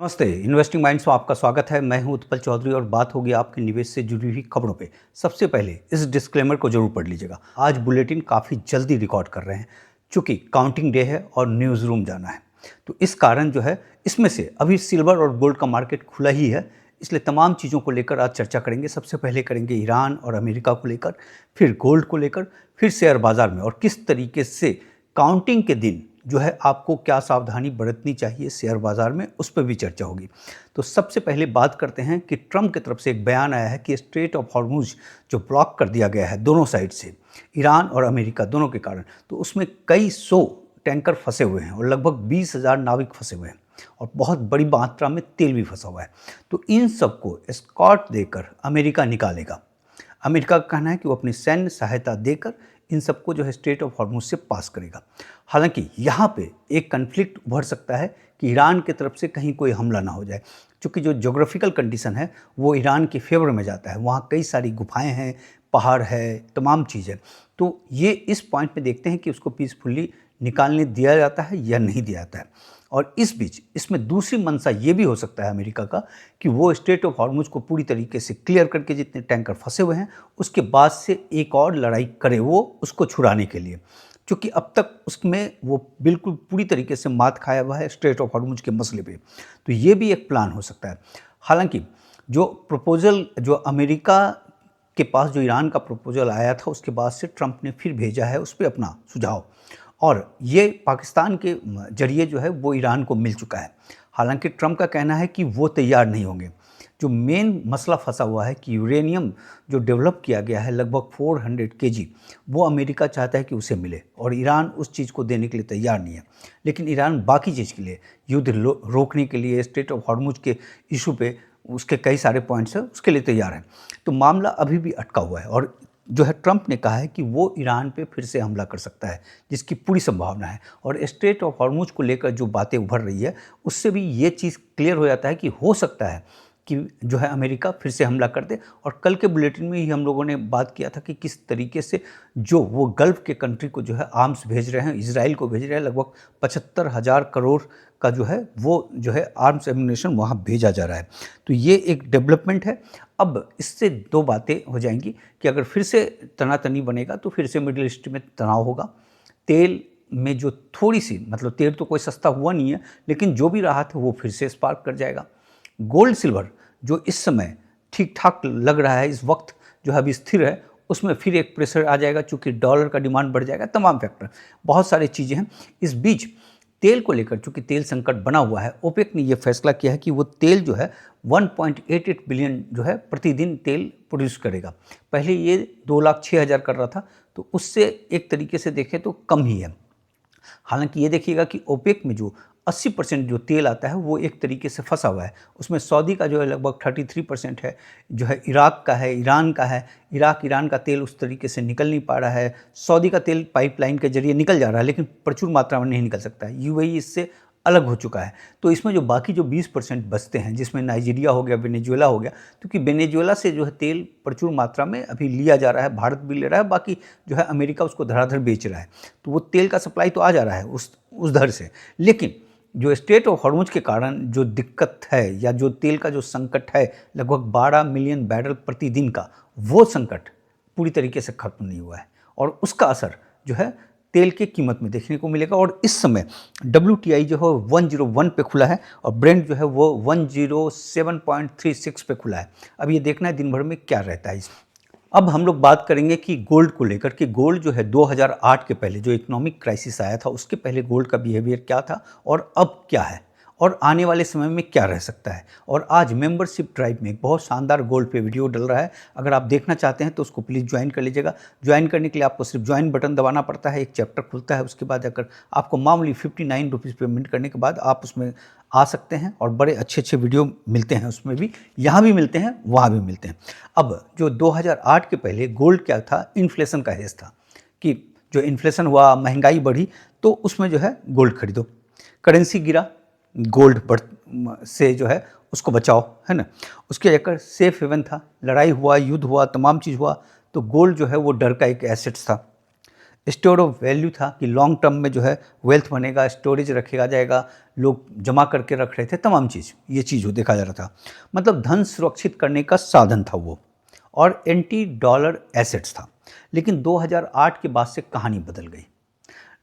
नमस्ते, investing minds में आपका स्वागत है। मैं हूं उत्पल चौधरी और बात होगी आपके निवेश से जुड़ी हुई खबरों पे। सबसे पहले इस डिस्क्लेमर को जरूर पढ़ लीजिएगा। आज बुलेटिन काफ़ी जल्दी रिकॉर्ड कर रहे हैं क्योंकि काउंटिंग डे है और न्यूज़ रूम जाना है। तो इस कारण जो है इसमें से अभी सिल्वर और गोल्ड का मार्केट खुला ही है, इसलिए तमाम चीज़ों को लेकर आज चर्चा करेंगे। सबसे पहले करेंगे ईरान और अमेरिका को लेकर, फिर गोल्ड को लेकर, फिर शेयर बाजार में और किस तरीके से काउंटिंग के दिन जो है आपको क्या सावधानी बरतनी चाहिए शेयर बाजार में, उस पर भी चर्चा होगी। तो सबसे पहले बात करते हैं कि ट्रंप की तरफ से एक बयान आया है कि स्ट्रेट ऑफ हॉर्मुज जो ब्लॉक कर दिया गया है दोनों साइड से, ईरान और अमेरिका दोनों के कारण, तो उसमें कई सौ टैंकर फंसे हुए हैं और लगभग 20,000 नाविक फंसे हुए हैं और बहुत बड़ी मात्रा में तेल भी फंसा हुआ है। तो इन सबको एस्कॉर्ट देकर अमेरिका निकालेगा। अमेरिका का कहना है कि वो अपनी सैन्य सहायता देकर इन सबको जो है स्ट्रेट ऑफ हॉर्मुज से पास करेगा। हालांकि यहाँ पे एक कन्फ्लिक्ट उभर सकता है कि ईरान की तरफ से कहीं कोई हमला ना हो जाए, क्योंकि जो ज्योग्राफिकल कंडीशन है वो ईरान के फेवर में जाता है। वहाँ कई सारी गुफाएं हैं, पहाड़ है, तमाम चीज़ें। तो ये इस पॉइंट पे देखते हैं कि उसको पीसफुली निकालने दिया जाता है या नहीं दिया जाता है। और इस बीच इसमें दूसरी मंशा ये भी हो सकता है अमेरिका का कि वो स्ट्रेट ऑफ हॉर्मुज को पूरी तरीके से क्लियर करके जितने टैंकर फंसे हुए हैं उसके बाद से एक और लड़ाई करे वो उसको छुड़ाने के लिए, क्योंकि अब तक उसमें वो बिल्कुल पूरी तरीके से मात खाया हुआ है स्ट्रेट ऑफ हॉर्मुज के मसले पे। तो ये भी एक प्लान हो सकता है। हालांकि जो प्रपोजल जो अमेरिका के पास जो ईरान का प्रपोजल आया था उसके बाद से ट्रंप ने फिर भेजा है उस पर अपना सुझाव, और ये पाकिस्तान के जरिए जो है वो ईरान को मिल चुका है। हालांकि ट्रंप का कहना है कि वो तैयार नहीं होंगे। जो मेन मसला फंसा हुआ है कि यूरेनियम जो डेवलप किया गया है लगभग 400 केजी, वो अमेरिका चाहता है कि उसे मिले और ईरान उस चीज़ को देने के लिए तैयार नहीं है। लेकिन ईरान बाकी चीज़ के लिए, युद्ध रोकने के लिए, स्ट्रेट ऑफ हॉर्मुज के इशू पे उसके कई सारे पॉइंट्स हैं, उसके लिए तैयार है। तो मामला अभी भी अटका हुआ है और जो है ट्रंप ने कहा है कि वो ईरान पे फिर से हमला कर सकता है, जिसकी पूरी संभावना है। और स्ट्रेट ऑफ हॉर्मुज को लेकर जो बातें उभर रही है उससे भी ये चीज़ क्लियर हो जाता है कि हो सकता है कि जो है अमेरिका फिर से हमला कर दे। और कल के बुलेटिन में ही हम लोगों ने बात किया था कि किस तरीके से जो वो गल्फ़ के कंट्री को जो है आर्म्स भेज रहे हैं, इसराइल को भेज रहे हैं, लगभग 75,000 करोड़ का जो है वो जो है आर्म्स एम्यूनेशन वहाँ भेजा जा रहा है। तो ये एक डेवलपमेंट है। अब इससे दो बातें हो जाएंगी कि अगर फिर से तनातनी बनेगा तो फिर से मिडिल ईस्ट में तनाव होगा। तेल में जो थोड़ी सी, मतलब तेल तो कोई सस्ता हुआ नहीं है, लेकिन जो भी रहा था वो फिर से स्पार्क कर जाएगा। गोल्ड सिल्वर जो इस समय ठीक ठाक लग रहा है, इस वक्त जो है अभी स्थिर है, उसमें फिर एक प्रेशर आ जाएगा चूँकि डॉलर का डिमांड बढ़ जाएगा। तमाम फैक्टर, बहुत सारी चीज़ें हैं। इस बीच तेल को लेकर चूँकि तेल संकट बना हुआ है, ओपेक ने यह फैसला किया है कि वो तेल जो है 1.88 बिलियन जो है प्रतिदिन तेल प्रोड्यूस करेगा। पहले ये 2,06,000 कर रहा था, तो उससे एक तरीके से देखें तो कम ही है। हालांकि ये देखिएगा कि ओपेक में जो 80% जो तेल आता है वो एक तरीके से फंसा हुआ है। उसमें सऊदी का जो है लगभग 33% है, जो है इराक का है, ईरान का है। इराक ईरान का तेल उस तरीके से निकल नहीं पा रहा है। सऊदी का तेल पाइपलाइन के जरिए निकल जा रहा है, लेकिन प्रचुर मात्रा में नहीं निकल सकता है। यूएई इससे अलग हो चुका है। तो इसमें जो बाकी जो 20% बचते हैं, जिसमें नाइजीरिया हो गया, वेनेजुएला हो गया, क्योंकि वेनेजुएला से जो है तेल प्रचुर मात्रा में अभी लिया जा रहा है, भारत भी ले रहा है, बाकी जो है अमेरिका उसको धड़ाधड़ बेच रहा है। तो वो तेल का सप्लाई तो आ जा रहा है उस दर से। लेकिन जो स्ट्रेट ऑफ हॉर्मुज के कारण जो दिक्कत है या जो तेल का जो संकट है लगभग 12 मिलियन बैरल प्रतिदिन का, वो संकट पूरी तरीके से खत्म नहीं हुआ है और उसका असर जो है तेल की कीमत में देखने को मिलेगा। और इस समय WTI जो है 101 पे खुला है और ब्रेंट जो है वो 107.36 पे खुला है। अब ये देखना है दिन भर में क्या रहता है इसमें। अब हम लोग बात करेंगे कि गोल्ड को लेकर कि गोल्ड जो है 2008 के पहले जो इकोनॉमिक क्राइसिस आया था उसके पहले गोल्ड का बिहेवियर क्या था और अब क्या है और आने वाले समय में क्या रह सकता है। और आज मेंबरशिप ड्राइव में एक बहुत शानदार गोल्ड पे वीडियो डल रहा है। अगर आप देखना चाहते हैं तो उसको प्लीज़ ज्वाइन कर लीजिएगा। ज्वाइन करने के लिए आपको सिर्फ ज्वाइन बटन दबाना पड़ता है, एक चैप्टर खुलता है, उसके बाद अगर आपको मामूली 59 रुपीज़ पेमेंट करने के बाद आप उसमें आ सकते हैं और बड़े अच्छे अच्छे वीडियो मिलते हैं उसमें भी, यहाँ भी मिलते हैं, वहाँ भी मिलते हैं। अब जो 2008 के पहले गोल्ड क्या था, इन्फ्लेशन का हेज था कि जो इन्फ्लेशन हुआ, महंगाई बढ़ी, तो उसमें जो है गोल्ड खरीदो। करेंसी गिरा, गोल्ड बढ़ से जो है उसको बचाओ, है ना। उसके लेकर सेफ हेवन था, लड़ाई हुआ, युद्ध हुआ, तमाम चीज़ हुआ, तो गोल्ड जो है वो डर का एक एसेट्स था। स्टोर ऑफ वैल्यू था कि लॉन्ग टर्म में जो है वेल्थ बनेगा, स्टोरेज रखेगा जाएगा, लोग जमा करके रख रहे थे, तमाम ये चीज़ हो देखा जा रहा था। मतलब धन सुरक्षित करने का साधन था वो, और एंटी डॉलर एसेट्स था। लेकिन 2008 के बाद से कहानी बदल गई।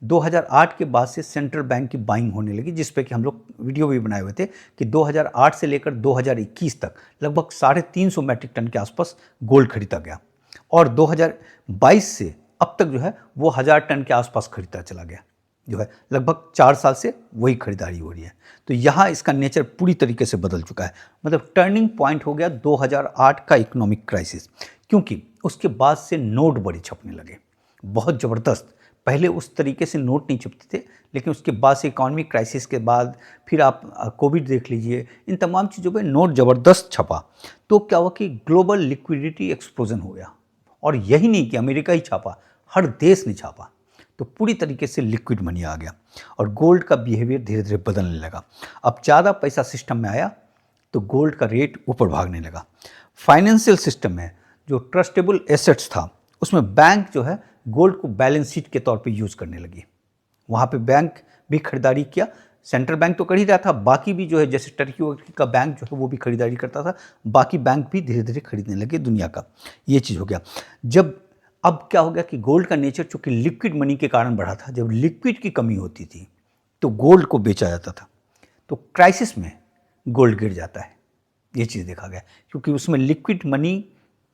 2008 के बाद से सेंट्रल बैंक की बाइंग होने लगी, जिस पे कि हम लोग वीडियो भी बनाए हुए थे कि 2008 से लेकर 2021 तक लगभग 350 मैट्रिक टन के आसपास गोल्ड खरीदा गया, और 2022 से अब तक जो है वो 1000 टन के आसपास खरीदता चला गया, जो है लगभग 4 साल से वही खरीदारी हो रही है। तो यहाँ इसका नेचर पूरी तरीके से बदल चुका है। मतलब टर्निंग पॉइंट हो गया 2008 का इकोनॉमिक क्राइसिस, क्योंकि उसके बाद से नोट बड़े छपने लगे, बहुत ज़बरदस्त। पहले उस तरीके से नोट नहीं छपते थे, लेकिन उसके बाद से इकोनॉमिक क्राइसिस के बाद फिर आप कोविड देख लीजिए, इन तमाम चीज़ों पे नोट ज़बरदस्त छपा। तो क्या हुआ कि ग्लोबल लिक्विडिटी एक्सप्लोजन हो गया, और यही नहीं कि अमेरिका ही छापा, हर देश ने छापा। तो पूरी तरीके से लिक्विड मनी आ गया, और गोल्ड का बिहेवियर धीरे धीरे बदलने लगा। अब ज़्यादा पैसा सिस्टम में आया तो गोल्ड का रेट ऊपर भागने लगा। फाइनेंशियल सिस्टम में जो ट्रस्टेबल एसेट्स था, उसमें बैंक जो है गोल्ड को बैलेंस शीट के तौर पे यूज़ करने लगी। वहाँ पे बैंक भी खरीदारी किया, सेंट्रल बैंक तो कर ही रहा था, बाकी भी जो है जैसे टर्की का बैंक जो है वो भी खरीदारी करता था, बाकी बैंक भी धीरे धीरे खरीदने लगे दुनिया का। ये चीज़ हो गया। जब अब क्या हो गया कि गोल्ड का नेचर चूँकि लिक्विड मनी के कारण बढ़ा था, जब लिक्विड की कमी होती थी तो गोल्ड को बेचा जाता था, तो क्राइसिस में गोल्ड गिर जाता है। ये चीज़ देखा गया, क्योंकि उसमें लिक्विड मनी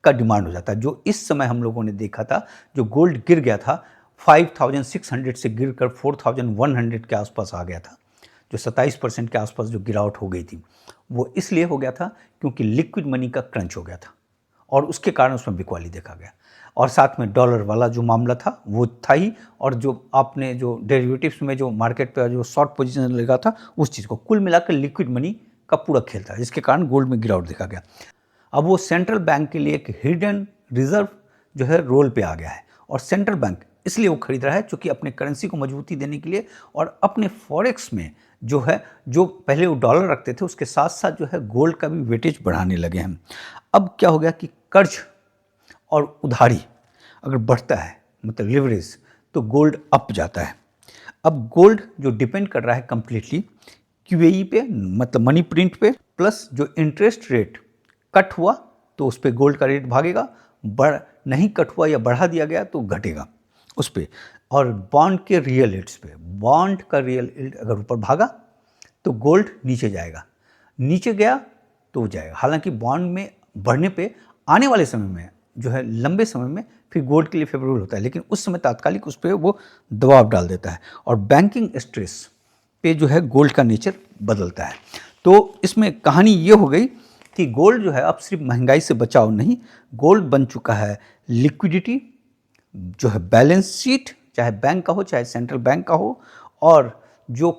का डिमांड हो जाता है। जो इस समय हम लोगों ने देखा था, जो गोल्ड गिर गया था 5600 से गिरकर 4100 के आसपास आ गया था, जो 27% के आसपास जो गिरावट हो गई थी, वो इसलिए हो गया था क्योंकि लिक्विड मनी का क्रंच हो गया था, और उसके कारण उसमें बिकवाली देखा गया। और साथ में डॉलर वाला जो मामला था वो था ही, और जो आपने जो डेरिवेटिव्स में जो मार्केट पर जो शॉर्ट पोजीशन लगा था, उस चीज़ को कुल मिलाकर लिक्विड मनी का पूरा खेल था, जिसके कारण गोल्ड में गिरावट देखा गया। अब वो सेंट्रल बैंक के लिए एक हिडन रिजर्व जो है रोल पे आ गया है, और सेंट्रल बैंक इसलिए वो खरीद रहा है क्योंकि अपने करेंसी को मजबूती देने के लिए, और अपने फॉरेक्स में जो है, जो पहले वो डॉलर रखते थे उसके साथ साथ जो है गोल्ड का भी वेटेज बढ़ाने लगे हैं। अब क्या हो गया कि कर्ज और उधारी अगर बढ़ता है, मतलब लिवरेज, तो गोल्ड अप जाता है। अब गोल्ड जो डिपेंड कर रहा है कम्प्लीटली क्यूएई पे, मतलब मनी प्रिंट पे, प्लस जो इंटरेस्ट रेट कट हुआ तो उस पर गोल्ड का रेट भागेगा, नहीं कट हुआ या बढ़ा दिया गया तो घटेगा उस पर। और बॉन्ड के रियल रेट्स पे, बॉन्ड का रियल रेट अगर ऊपर भागा तो गोल्ड नीचे जाएगा, नीचे गया तो वो जाएगा। हालांकि बॉन्ड में बढ़ने पे आने वाले समय में जो है, लंबे समय में फिर गोल्ड के लिए फेवरेबल होता है, लेकिन उस समय तात्कालिक उस पर वो दबाव डाल देता है, और बैंकिंग स्ट्रेस पे जो है गोल्ड का नेचर बदलता है। तो इसमें कहानी ये हो गई कि गोल्ड जो है अब सिर्फ महंगाई से बचाव नहीं, गोल्ड बन चुका है लिक्विडिटी, जो है बैलेंस शीट, चाहे बैंक का हो चाहे सेंट्रल बैंक का हो, और जो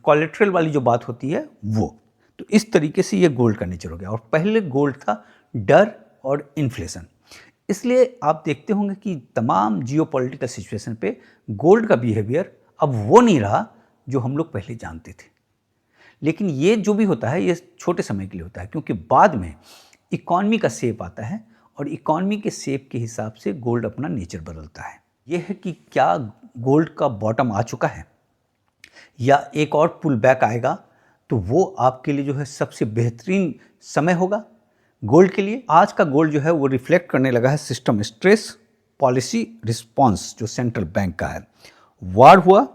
कोलेट्रल वाली जो बात होती है वो। तो इस तरीके से ये गोल्ड का नेचर हो गया। और पहले गोल्ड था डर और इन्फ्लेशन, इसलिए आप देखते होंगे कि तमाम जियोपॉलिटिकल सिचुएशन पे गोल्ड का बिहेवियर अब वो नहीं रहा जो हम लोग पहले जानते थे। लेकिन ये जो भी होता है ये छोटे समय के लिए होता है, क्योंकि बाद में इकॉनमी का शेप आता है, और इकॉनमी के शेप के हिसाब से गोल्ड अपना नेचर बदलता है। ये है कि क्या गोल्ड का बॉटम आ चुका है, या एक और पुल बैक आएगा, तो वो आपके लिए जो है सबसे बेहतरीन समय होगा गोल्ड के लिए। आज का गोल्ड जो है वो रिफ्लेक्ट करने लगा है सिस्टम स्ट्रेस, पॉलिसी रिस्पॉन्स जो सेंट्रल बैंक का है। वार हुआ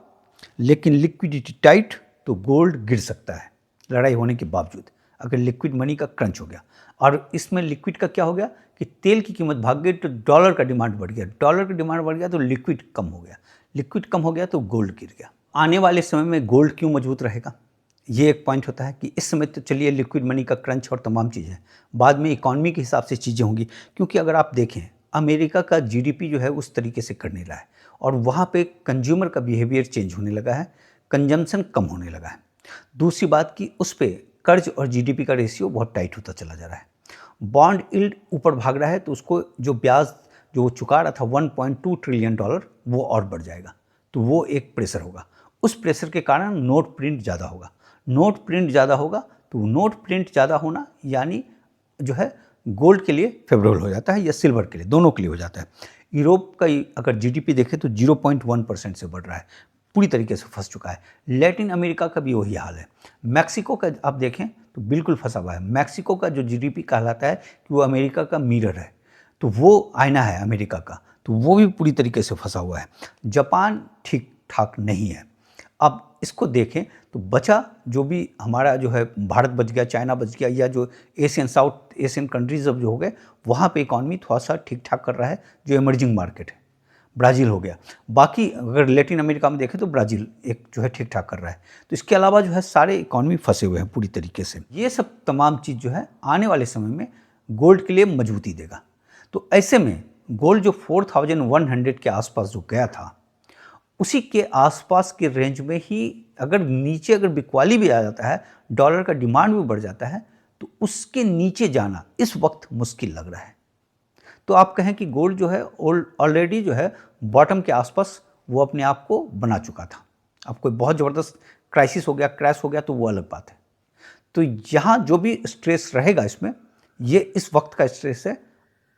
लेकिन लिक्विडिटी टाइट, तो गोल्ड गिर सकता है लड़ाई होने के बावजूद, अगर लिक्विड मनी का क्रंच हो गया। और इसमें लिक्विड का क्या हो गया कि तेल की कीमत भाग गई तो डॉलर का डिमांड बढ़ गया, डॉलर का डिमांड बढ़ गया तो लिक्विड कम हो गया, लिक्विड कम हो गया तो गोल्ड गिर गया। आने वाले समय में गोल्ड क्यों मजबूत रहेगा, ये एक पॉइंट होता है कि इस समय तो चलिए लिक्विड मनी का क्रंच और तमाम चीज़ें, बाद में इकॉनमी के हिसाब से चीज़ें होंगी। क्योंकि अगर आप देखें अमेरिका का जीडीपी जो है उस तरीके से करने लगा है, और वहाँ पे कंज्यूमर का बिहेवियर चेंज होने लगा है, कंजम्पशन कम होने लगा है। दूसरी बात कि उस पर कर्ज और जीडीपी का रेशियो बहुत टाइट होता चला जा रहा है। बॉन्ड यील्ड ऊपर भाग रहा है, तो उसको जो ब्याज जो वो चुका रहा था $1.2 ट्रिलियन, वो और बढ़ जाएगा, तो वो एक प्रेशर होगा। उस प्रेशर के कारण नोट प्रिंट ज़्यादा होगा, नोट प्रिंट ज़्यादा होगा, तो नोट प्रिंट ज़्यादा होना यानी जो है गोल्ड के लिए फेवरेबल हो जाता है, या सिल्वर के लिए, दोनों के लिए हो जाता है। यूरोप का अगर जीडीपी देखें तो 0.1% से बढ़ रहा है, पूरी तरीके से फंस चुका है। लैटिन अमेरिका का भी वही हाल है। मैक्सिको का आप देखें तो बिल्कुल फंसा हुआ है। मैक्सिको का जो जीडीपी कहलाता है कि वो अमेरिका का मिरर है, तो वो आईना है अमेरिका का, तो वो भी पूरी तरीके से फंसा हुआ है। जापान ठीक ठाक नहीं है। अब इसको देखें तो बचा जो भी हमारा जो है, भारत बच गया, चाइना बच गया, या जो एशियन साउथ एशियन कंट्रीज अब जो हो गए, वहाँ पे इकॉनमी थोड़ा सा ठीक ठाक कर रहा है, जो इमर्जिंग मार्केट है। ब्राज़ील हो गया। बाकी अगर लैटिन अमेरिका में देखें तो ब्राज़ील एक जो है ठीक ठाक कर रहा है। तो इसके अलावा जो है सारे इकॉनमी फंसे हुए हैं पूरी तरीके से। ये सब तमाम चीज़ जो है आने वाले समय में गोल्ड के लिए मजबूती देगा। तो ऐसे में गोल्ड जो 4100 के आसपास जो गया था, उसी के आसपास के रेंज में ही अगर नीचे अगर बिकवाली भी आ जाता है, डॉलर का डिमांड भी बढ़ जाता है, तो उसके नीचे जाना इस वक्त मुश्किल लग रहा है। तो आप कहें कि गोल्ड जो है ऑलरेडी जो है बॉटम के आसपास वो अपने आप को बना चुका था। अब कोई बहुत ज़बरदस्त क्राइसिस हो गया, क्रैश हो गया, तो वो अलग बात है। तो यहाँ जो भी स्ट्रेस रहेगा इसमें, ये इस वक्त का स्ट्रेस है।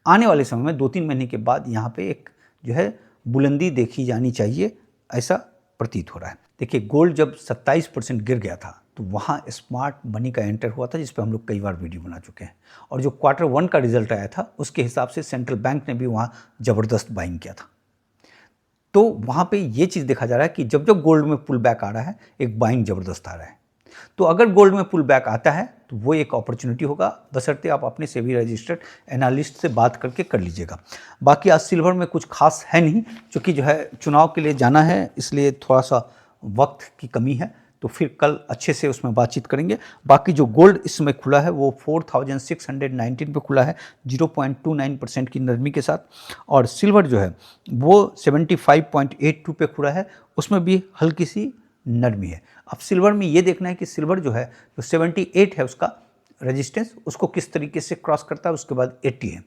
आने वाले समय में 2-3 महीने के बाद यहाँ पे एक जो है बुलंदी देखी जानी चाहिए, ऐसा प्रतीत हो रहा है। देखिए, गोल्ड जब 27% गिर गया था तो वहाँ स्मार्ट मनी का एंटर हुआ था, जिस पे हम लोग कई बार वीडियो बना चुके हैं। और जो Q1 का रिजल्ट आया था उसके हिसाब से सेंट्रल बैंक ने भी वहाँ ज़बरदस्त बाइंग किया था। तो वहाँ पे ये चीज़ देखा जा रहा है कि जब जब गोल्ड में पुल बैक आ रहा है, एक बाइंग ज़बरदस्त आ रहा है। तो अगर गोल्ड में पुल बैक आता है तो वो एक अपॉर्चुनिटी होगा, बशर्ते आप अपने सेबी रजिस्टर्ड एनालिस्ट से बात करके कर लीजिएगा। बाकी आज सिल्वर में कुछ खास है नहीं, क्योंकि जो है चुनाव के लिए जाना है, इसलिए थोड़ा सा वक्त की कमी है। तो फिर कल अच्छे से उसमें बातचीत करेंगे। बाकी जो गोल्ड इस समय खुला है वो 4619 पे खुला है, 0.29% की नरमी के साथ। और सिल्वर जो है वो 75.82 पे खुला है, उसमें भी हल्की सी नरमी है। अब सिल्वर में ये देखना है कि सिल्वर जो है, जो 78 है उसका रेजिस्टेंस, उसको किस तरीके से क्रॉस करता है। उसके बाद 80 है,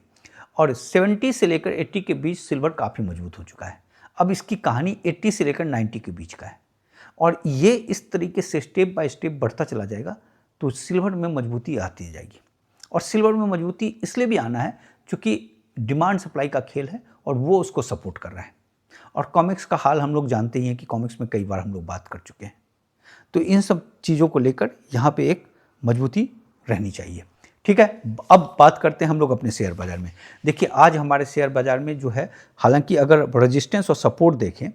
और 70 से लेकर 80 के बीच सिल्वर काफ़ी मजबूत हो चुका है। अब इसकी कहानी 80 से लेकर 90 के बीच का है, और ये इस तरीके से स्टेप बाय स्टेप बढ़ता चला जाएगा, तो सिल्वर में मजबूती आती जाएगी। और सिल्वर में मजबूती इसलिए भी आना है क्योंकि डिमांड सप्लाई का खेल है, और वो उसको सपोर्ट कर रहा है। और कॉमिक्स का हाल हम लोग जानते ही हैं कि कॉमिक्स में कई बार हम लोग बात कर चुके हैं। तो इन सब चीज़ों को लेकर यहाँ पे एक मजबूती रहनी चाहिए। ठीक है, अब बात करते हैं हम लोग अपने शेयर बाज़ार में। देखिए, आज हमारे शेयर बाज़ार में जो है, हालांकि अगर रेजिस्टेंस और सपोर्ट देखें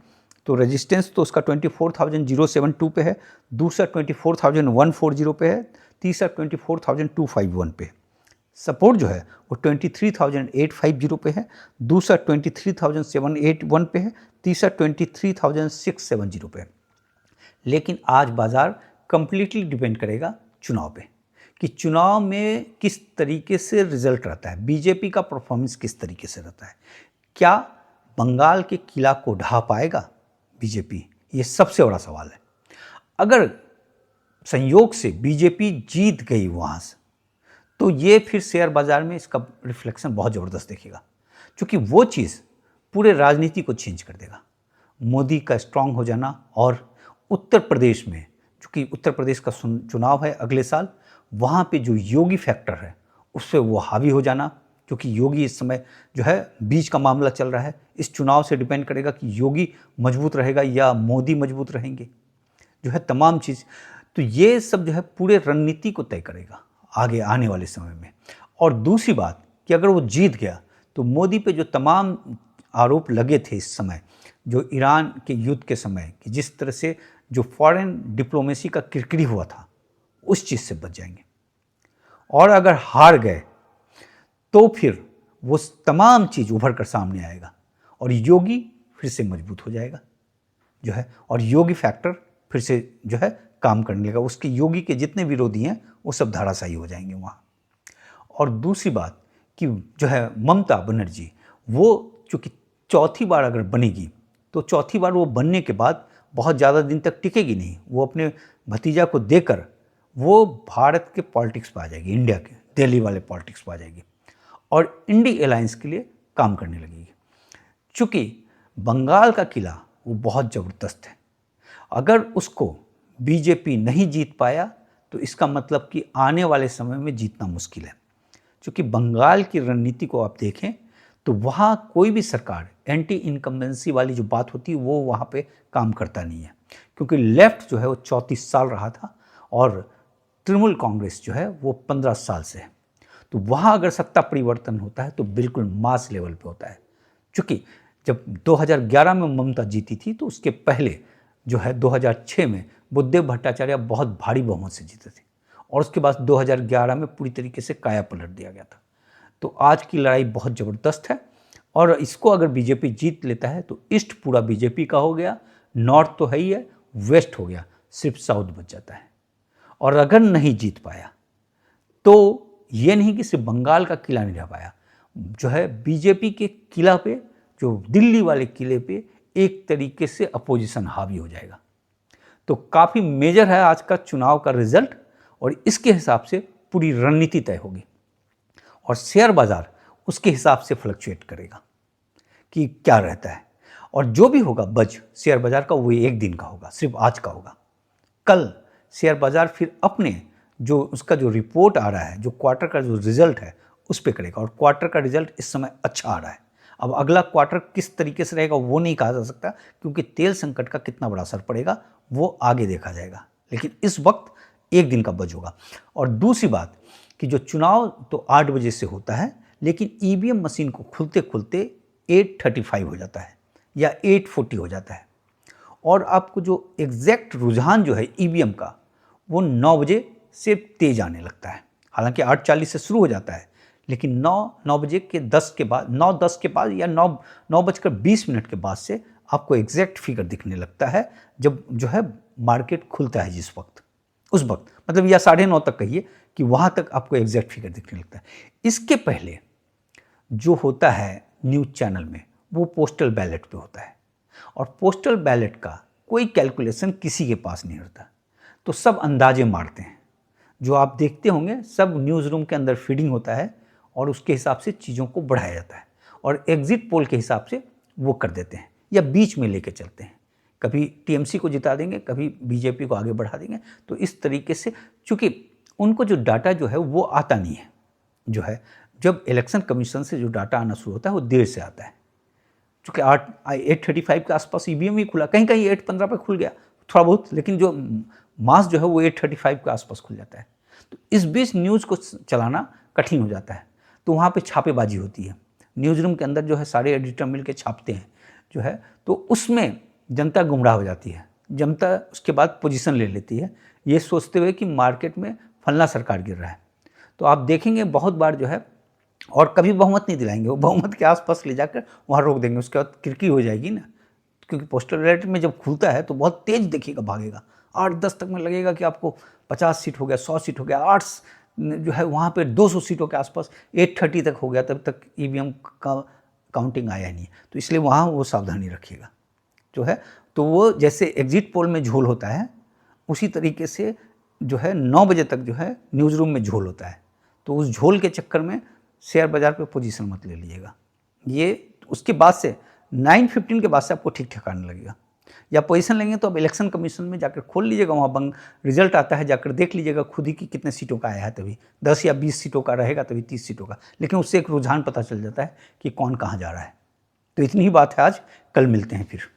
तो रेजिस्टेंस तो उसका 24,072 पे है, दूसरा 24,140 पे है, तीसरा 24,251 पे है। सपोर्ट जो है वो 23,850 पे है, दूसरा 23,781 पे है, तीसरा 23,670 पे है। लेकिन आज बाज़ार कंप्लीटली डिपेंड करेगा चुनाव पे, कि चुनाव में किस तरीके से रिजल्ट रहता है, बीजेपी का परफॉर्मेंस किस तरीके से रहता है। क्या बंगाल के किला को ढहा पाएगा बीजेपी? ये सबसे बड़ा सवाल है। अगर संयोग से बीजेपी जीत गई वहाँ से, तो ये फिर शेयर बाज़ार में इसका रिफ्लेक्शन बहुत ज़बरदस्त देखेगा, क्योंकि वो चीज़ पूरे राजनीति को चेंज कर देगा। मोदी का स्ट्रांग हो जाना, और उत्तर प्रदेश में, चूँकि उत्तर प्रदेश का चुनाव है अगले साल, वहाँ पे जो योगी फैक्टर है उस पर वो हावी हो जाना, क्योंकि योगी इस समय जो है बीच का मामला चल रहा है। इस चुनाव से डिपेंड करेगा कि योगी मजबूत रहेगा या मोदी मजबूत रहेंगे, जो है तमाम चीज़। तो ये सब जो है पूरे रणनीति को तय करेगा आगे आने वाले समय में। और दूसरी बात कि अगर वो जीत गया तो मोदी पे जो तमाम आरोप लगे थे इस समय, जो ईरान के युद्ध के समय कि जिस तरह से जो फॉरेन डिप्लोमेसी का किरकिरी हुआ था, उस चीज़ से बच जाएंगे। और अगर हार गए तो फिर वो तमाम चीज़ उभर कर सामने आएगा, और योगी फिर से मजबूत हो जाएगा जो है, और योगी फैक्टर फिर से जो है काम करने लगा। उसके योगी के जितने विरोधी हैं वो सब धाराशायी हो जाएंगे वहाँ। और दूसरी बात कि जो है ममता बनर्जी, वो चूँकि चौथी बार अगर बनेगी, तो चौथी बार वो बनने के बाद बहुत ज़्यादा दिन तक टिकेगी नहीं। वो अपने भतीजा को देकर वो भारत के पॉलिटिक्स पर आ जाएगी, इंडिया के दिल्ली वाले पॉलिटिक्स पर आ जाएगी, और इंडी अलायंस के लिए काम करने लगेगी। चूँकि बंगाल का किला वो बहुत ज़बरदस्त है, अगर उसको बीजेपी नहीं जीत पाया तो इसका मतलब कि आने वाले समय में जीतना मुश्किल है। क्योंकि बंगाल की रणनीति को आप देखें तो वहाँ कोई भी सरकार एंटी इनकम्बेंसी वाली जो बात होती है वो वहाँ पे काम करता नहीं है, क्योंकि लेफ्ट जो है वो 34 साल रहा था और तृणमूल कांग्रेस जो है वो 15 साल से है। तो वहाँ अगर सत्ता परिवर्तन होता है तो बिल्कुल मास लेवल पे होता है। चूँकि जब 2011 में ममता जीती थी तो उसके पहले जो है 2006 में बुद्धदेव भट्टाचार्य बहुत भारी बहुमत से जीते थे और उसके बाद 2011 में पूरी तरीके से काया पलट दिया गया था। तो आज की लड़ाई बहुत ज़बरदस्त है और इसको अगर बीजेपी जीत लेता है तो ईस्ट पूरा बीजेपी का हो गया, नॉर्थ तो है ही है, वेस्ट हो गया, सिर्फ साउथ बच जाता है। और अगर नहीं जीत पाया तो ये नहीं कि सिर्फ बंगाल का किला नहीं रह पाया, जो है बीजेपी के किला पे, जो दिल्ली वाले किले पे एक तरीके से अपोजिशन हावी हो जाएगा। तो काफ़ी मेजर है आज का चुनाव का रिजल्ट और इसके हिसाब से पूरी रणनीति तय होगी और शेयर बाजार उसके हिसाब से फ्लक्चुएट करेगा कि क्या रहता है। और जो भी होगा बज शेयर बाजार का वो एक दिन का होगा, सिर्फ आज का होगा। कल शेयर बाजार फिर अपने जो उसका जो रिपोर्ट आ रहा है, जो क्वार्टर का जो रिजल्ट है उस पर करेगा और क्वार्टर का रिजल्ट इस समय अच्छा आ रहा है। अब अगला क्वार्टर किस तरीके से रहेगा वो नहीं कहा जा सकता, क्योंकि तेल संकट का कितना बड़ा असर पड़ेगा वो आगे देखा जाएगा, लेकिन इस वक्त एक दिन का बज होगा। और दूसरी बात कि जो चुनाव तो 8 बजे से होता है, लेकिन ईवीएम मशीन को खुलते खुलते 8:35 हो जाता है या 8:40 हो जाता है और आपको जो एग्जैक्ट रुझान जो है ईवीएम का वो 9 बजे से तेज आने लगता है। हालांकि 8:40 से शुरू हो जाता है, लेकिन 9 बजे के 10 के बाद, 9:10 के बाद या 9:20 के बाद से आपको एग्जैक्ट फिगर दिखने लगता है, जब जो है मार्केट खुलता है जिस वक्त, उस वक्त मतलब या 9:30 तक कहिए कि वहाँ तक आपको एग्जैक्ट फिगर दिखने लगता है। इसके पहले जो होता है न्यूज़ चैनल में वो पोस्टल बैलेट पे होता है और पोस्टल बैलेट का कोई कैलकुलेशन किसी के पास नहीं होता, तो सब अंदाजे मारते हैं। जो आप देखते होंगे सब न्यूज़ रूम के अंदर फीडिंग होता है और उसके हिसाब से चीज़ों को बढ़ाया जाता है और एग्जिट पोल के हिसाब से वो कर देते हैं या बीच में लेके चलते हैं। कभी टीएमसी को जिता देंगे, कभी बीजेपी को आगे बढ़ा देंगे। तो इस तरीके से चूँकि उनको जो डाटा जो है वो आता नहीं है, जो है जब इलेक्शन कमीशन से जो डाटा आना शुरू होता है वो देर से आता है। चूँकि 8:35 के आसपास ईवीएम ही खुला, कहीं कहीं 8:15 पे खुल गया थोड़ा बहुत, लेकिन जो मास जो है वो 8:35 के आसपास खुल जाता है। तो इस बीच न्यूज़ को चलाना कठिन हो जाता है, तो वहाँ पे छापेबाजी होती है। न्यूज़ रूम के अंदर जो है सारे एडिटर मिल के छापते हैं जो है, तो उसमें जनता गुमराह हो जाती है। जनता उसके बाद पोजीशन ले लेती है ये सोचते हुए कि मार्केट में फलना सरकार गिर रहा है। तो आप देखेंगे बहुत बार जो है, और कभी बहुमत नहीं दिलाएंगे, वो बहुमत के आसपास ले जाकर वहाँ रोक देंगे, उसके बाद किरकी हो जाएगी ना, क्योंकि पोस्टल बैलेट में जब खुलता है तो बहुत तेज देखिएगा, भागेगा 8-10 तक में लगेगा कि आपको 50 सीट हो गया, 100 सीट हो गया, 8 जो है वहाँ पे 200 सीटों के आसपास 8:30 तक हो गया, तब तक ईवीएम का काउंटिंग आया नहीं है। तो इसलिए वहाँ वो सावधानी रखिएगा जो है। तो वो जैसे एग्जिट पोल में झोल होता है उसी तरीके से जो है 9 बजे तक जो है न्यूज़ रूम में झोल होता है। तो उस झोल के चक्कर में शेयर बाज़ार पे पोजीशन मत ले लीजिएगा। ये उसके बाद से 9:15 के बाद से आपको ठीक ठीक आने लगेगा। या पोजीशन लेंगे तो अब इलेक्शन कमीशन में जाकर खोल लीजिएगा, वहाँ रिजल्ट आता है, जाकर देख लीजिएगा खुद ही कि कितने सीटों का आया है। तभी 10 या 20 सीटों का रहेगा, तभी 30 सीटों का, लेकिन उससे एक रुझान पता चल जाता है कि कौन कहाँ जा रहा है। तो इतनी ही बात है आज, कल मिलते हैं फिर।